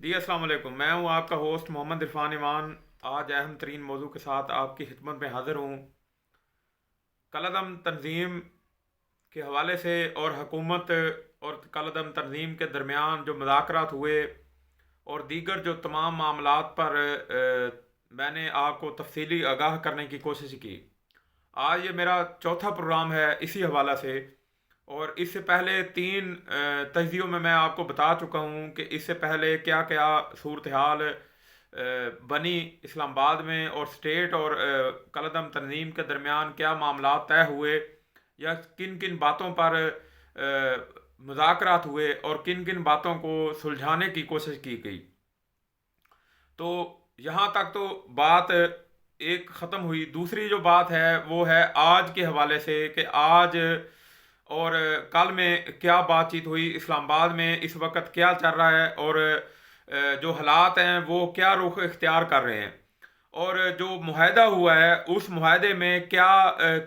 جی السلام علیکم، میں ہوں آپ کا ہوسٹ محمد عرفان ایمان۔ آج اہم ترین موضوع کے ساتھ آپ کی خدمت میں حاضر ہوں۔ کالعدم تنظیم کے حوالے سے اور حکومت اور کالعدم تنظیم کے درمیان جو مذاکرات ہوئے اور دیگر جو تمام معاملات پر میں نے آپ کو تفصیلی آگاہ کرنے کی کوشش کی۔ آج یہ میرا چوتھا پروگرام ہے اسی حوالہ سے، اور اس سے پہلے تین تجزیوں میں آپ کو بتا چکا ہوں کہ اس سے پہلے کیا کیا صورتحال بنی اسلام آباد میں، اور اسٹیٹ اور کالعدم تنظیم کے درمیان کیا معاملات طے ہوئے، یا کن کن باتوں پر مذاکرات ہوئے اور کن کن باتوں کو سلجھانے کی کوشش کی گئی۔ تو یہاں تک تو بات ایک ختم ہوئی۔ دوسری جو بات ہے وہ ہے آج کے حوالے سے، کہ آج اور کل میں کیا بات چیت ہوئی اسلام آباد میں، اس وقت کیا چل رہا ہے، اور جو حالات ہیں وہ کیا رخ اختیار کر رہے ہیں، اور جو معاہدہ ہوا ہے اس معاہدے میں کیا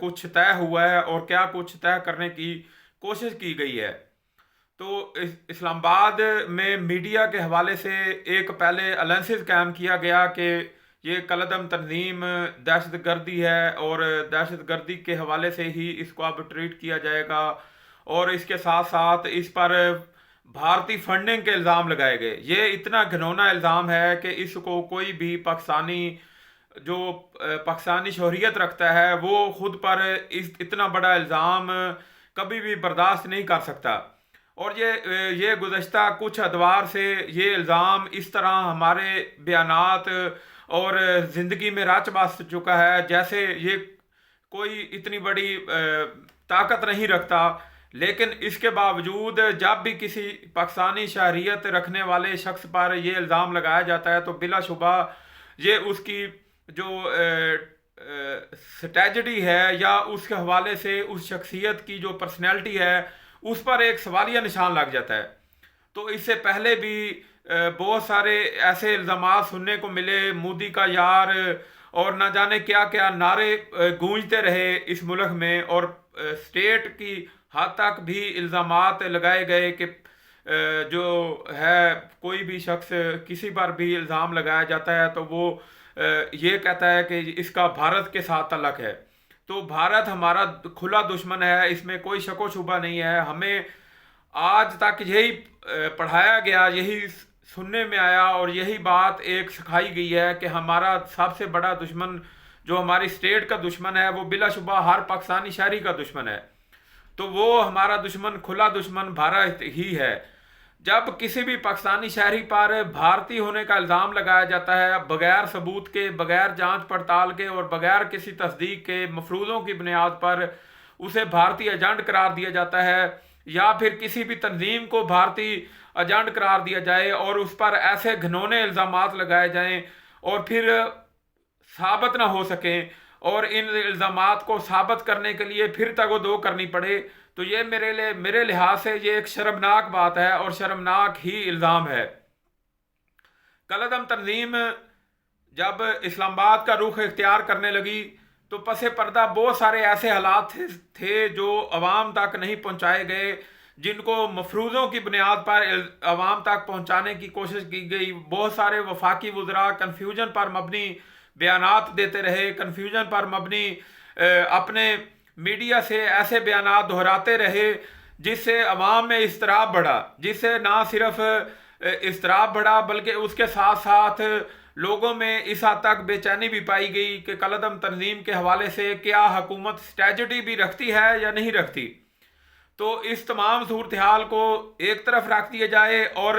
کچھ طے ہوا ہے اور کیا کچھ طے کرنے کی کوشش کی گئی ہے۔ تو اسلام آباد میں میڈیا کے حوالے سے ایک پہلے الائنسز قائم کیا گیا کہ یہ کالعدم تنظیم دہشت گردی ہے، اور دہشت گردی کے حوالے سے ہی اس کو اب ٹریٹ کیا جائے گا، اور اس کے ساتھ ساتھ اس پر بھارتی فنڈنگ کے الزام لگائے گئے۔ یہ اتنا گھنونا الزام ہے کہ اس کو کوئی بھی پاکستانی جو پاکستانی شہریت رکھتا ہے وہ خود پر اتنا بڑا الزام کبھی بھی برداشت نہیں کر سکتا۔ اور یہ گزشتہ کچھ ادوار سے یہ الزام اس طرح ہمارے بیانات اور زندگی میں رچ بس چکا ہے جیسے یہ کوئی اتنی بڑی طاقت نہیں رکھتا، لیکن اس کے باوجود جب بھی کسی پاکستانی شہریت رکھنے والے شخص پر یہ الزام لگایا جاتا ہے تو بلا شبہ یہ اس کی جو سٹریٹجی ہے، یا اس کے حوالے سے اس شخصیت کی جو پرسنالٹی ہے اس پر ایک سوالیہ نشان لگ جاتا ہے۔ تو اس سے پہلے بھی بہت سارے ایسے الزامات سننے کو ملے، مودی کا یار اور نہ جانے کیا کیا نعرے گونجتے رہے اس ملک میں، اور اسٹیٹ کی حد تک بھی الزامات لگائے گئے کہ جو ہے کوئی بھی شخص کسی پر بھی الزام لگایا جاتا ہے تو وہ یہ کہتا ہے کہ اس کا بھارت کے ساتھ تعلق ہے۔ تو بھارت ہمارا کھلا دشمن ہے، اس میں کوئی شک و شبہ نہیں ہے۔ ہمیں آج تک یہی پڑھایا گیا، یہی سننے میں آیا، اور یہی بات ایک سکھائی گئی ہے کہ ہمارا سب سے بڑا دشمن جو ہماری اسٹیٹ کا دشمن ہے وہ بلا شبہ ہر پاکستانی شہری کا دشمن ہے۔ تو وہ ہمارا دشمن، کھلا دشمن بھارت ہی ہے۔ جب کسی بھی پاکستانی شہری پر بھارتی ہونے کا الزام لگایا جاتا ہے بغیر ثبوت کے، بغیر جانچ پڑتال کے اور بغیر کسی تصدیق کے، مفروضوں کی بنیاد پر اسے بھارتی ایجنٹ قرار دیا جاتا ہے، یا پھر کسی بھی تنظیم کو بھارتی ایجنٹ قرار دیا جائے اور اس پر ایسے گھنونے الزامات لگائے جائیں اور پھر ثابت نہ ہو سکیں، اور ان الزامات کو ثابت کرنے کے لیے پھر تگ و دو کرنی پڑے، تو یہ میرے لحاظ سے یہ ایک شرمناک بات ہے اور شرمناک ہی الزام ہے۔ کالعدم تنظیم جب اسلام آباد کا رخ اختیار کرنے لگی تو پس پردہ بہت سارے ایسے حالات تھے جو عوام تک نہیں پہنچائے گئے، جن کو مفروضوں کی بنیاد پر عوام تک پہنچانے کی کوشش کی گئی۔ بہت سارے وفاقی وزراء کنفیوژن پر مبنی بیانات دیتے رہے، کنفیوژن پر مبنی اپنے میڈیا سے ایسے بیانات دہراتے رہے جس سے عوام میں اضطراب بڑھا، جس سے نہ صرف اضطراب بڑھا بلکہ اس کے ساتھ ساتھ لوگوں میں اس حد تک بے چینی بھی پائی گئی کہ کالعدم تنظیم کے حوالے سے کیا حکومت اسٹریٹجی بھی رکھتی ہے یا نہیں رکھتی۔ تو اس تمام صورتحال کو ایک طرف رکھ دیا جائے اور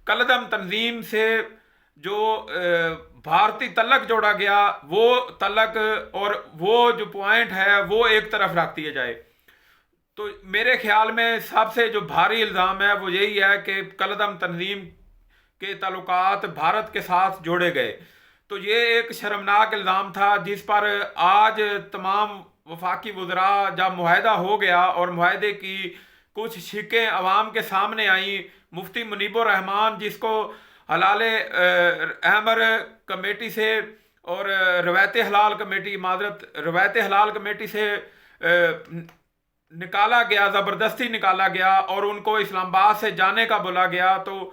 کالعدم تنظیم سے جو بھارتی تعلق جوڑا گیا وہ تعلق اور وہ جو پوائنٹ ہے وہ ایک طرف رکھ دیا جائے۔ تو میرے خیال میں سب سے جو بھاری الزام ہے وہ یہی ہے کہ کالعدم تنظیم کے تعلقات بھارت کے ساتھ جوڑے گئے۔ تو یہ ایک شرمناک الزام تھا جس پر آج تمام وفاقی وزراء جب معاہدہ ہو گیا اور معاہدے کی کچھ شقیں عوام کے سامنے آئیں، مفتی منیب الرحمان جس کو حلال احمر کمیٹی سے اور روایت حلال کمیٹی روایت حلال کمیٹی سے نکالا گیا، زبردستی نکالا گیا اور ان کو اسلام آباد سے جانے کا بولا گیا، تو